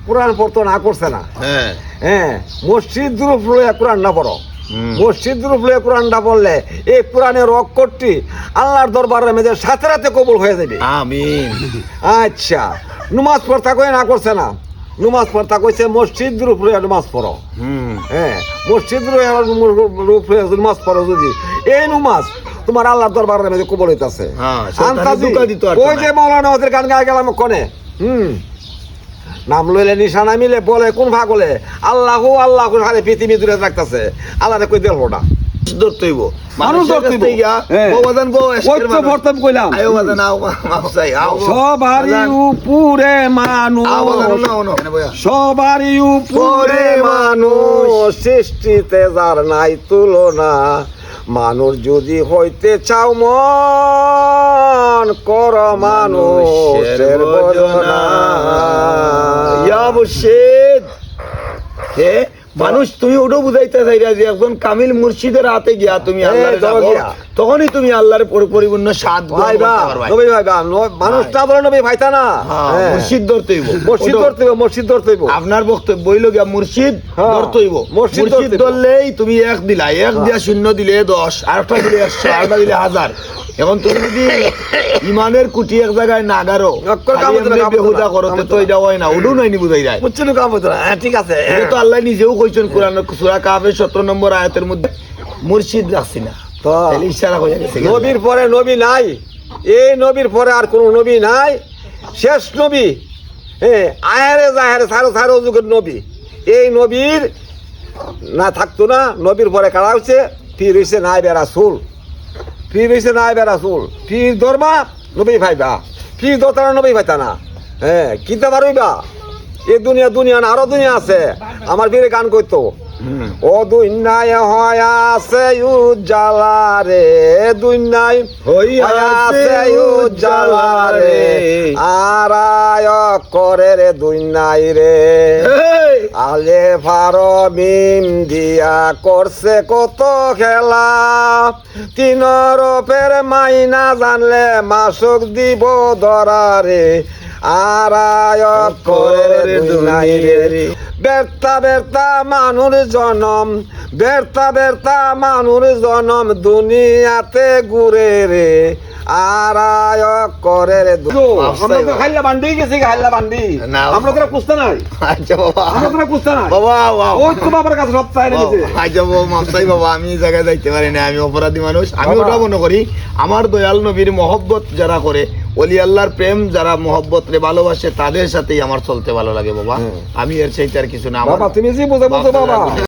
কোরআন পড়তো না করছে না হ্যাঁ মসজিদ রূপ লইয়া কোরআন না পড়ো মসজিদ রূপ লইয়া কোরআনটা পড়লে এই কোরআনের অক্ষরটি আল্লাহর দরবারের মেঝে সাথে রাতে কবুল হয়ে যাবে আমিন। আচ্ছা নামাজ পড়তা কই না করছে না নামাজ পড়তা কইছে মসজিদ রূপ লইয়া নামাজ পড়ো হ্যাঁ মসজিদ রূপ লইয়া নামাজ পড়ো যদি এই নামাজ তোমার আল্লাহর দরবারের মেঝে কবুল হইতাছে ওই যে মাওলানা ওদের গান গায়ে গেলাম কোনে নাম লইলে নিশানা মিলে বলে কোন ভাগ হলে আল্লাহ আল্লাহ সারে পৃথিবী দূরে রাখতেছে আল্লাহরে কই দেব না ধরতেইব মানুষ ধরতেইব বাবাজান বউ ওইতো প্রথম কইলাম আয়ো বাজান আও মাফসাই আও সবারই উপরে মানুষ সবারই উপরে মানুষ সৃষ্টিতে যার নাই তুলনা মানুষ যদি হইতে চাও মন কর মানুষের ভজনা ইয়া মুর্শিদ হে মানুষ তুমি ওটা বুঝাইতে চাইরা যে একজন কামিল মুর্শিদের হাতে গিয়া তুমি আল্লাহর তখনই তুমি আল্লাহর পরিপূর্ণ স্বাদ পাইবা নবী ভাইবা মানুষটা বলে নবী ভাইতা না মুর্শিদ ধরতে হইব মসজিদ ধরতে হইব আপনার বক্তব্য হইল গিয়া মুর্শিদ ধরতে হইব মসজিদ ধরলেই তুমি এক দিলা এক দিয়া শূন্য দিলে 10 আরেকটা দিলে 100 আরেকটা দিলে 1000 এখন তুমি যদি ইমানের কুটি এক জায়গায় না গারো বেহুদা করো তো এটা হয় না ওডু নাই নি বুঝাই যায় বুঝছেন কাম হতো না ঠিক আছে এটা তো আল্লাহ নিজেও কইছেন কোরআন সূরা কাফের 17 নম্বর আয়াতের মধ্যে মুর্শিদ রাখছি না তো ইশারা হয়ে গেছে নবীর পরে নবী নাই এই নবীর পরে আর কোন নবী নাই শেষ নবী আয়ারে জাহেরে সারো যুগের নবী এই নবীর না থাকতো না নবীর পরে কারা হচ্ছে পীর হইছে নাইবে রাসূল পীর হইছে নাইবে রাসূল পীর ধর্মা নবী ভাইবা পীর দরতারা নবী ভাইতা না কিনতে পারইবা এই দুনিয়া না আরো দুনিয়া আছে আমার পীরে গান কইতো ও দুনিয়ায় হয়াছে উজালা রে দুনিয়ায় হইয়াছে উজালা রে আরায় করে রে দুনিয়ায় রে আলে ফারো মিম দিয়া করছে কত খেলা তিনর পের মাইনা জানলে মাসক দিব ধরা রে আরায় করে রে দুনিয়ায় রে ব্যর্থা ব্যর্থা মানুষ জনম ব্যর্থা ব্যর্থা মানুষ জনম দুনিয়াতে ঘুরে রে আরায় করে রে আমরা তো খাইলা বান্ডি গেছি খাইলা বান্ডি আমরা তো কুস্তা নাই আচ্ছা বাবা আমরা তো কুস্তা নাই বাবা ওই তো বাবার কাছে সব চাই নিছে আচ্ছা বাবা মাফসাই বাবা আমি এই জায়গায় যাইতে পারি না আমি অপরাধী মানুষ আমি ওটা মনে করি আমার দয়াল নবীর মহব্বত যারা করে ওলি আল্লাহর প্রেম যারা মহব্বত রে ভালোবাসে তাদের সাথেই আমার চলতে ভালো লাগে বাবা আমি এর চাইতে আর কিছু না বাবা তুমি জি বুঝো বাবা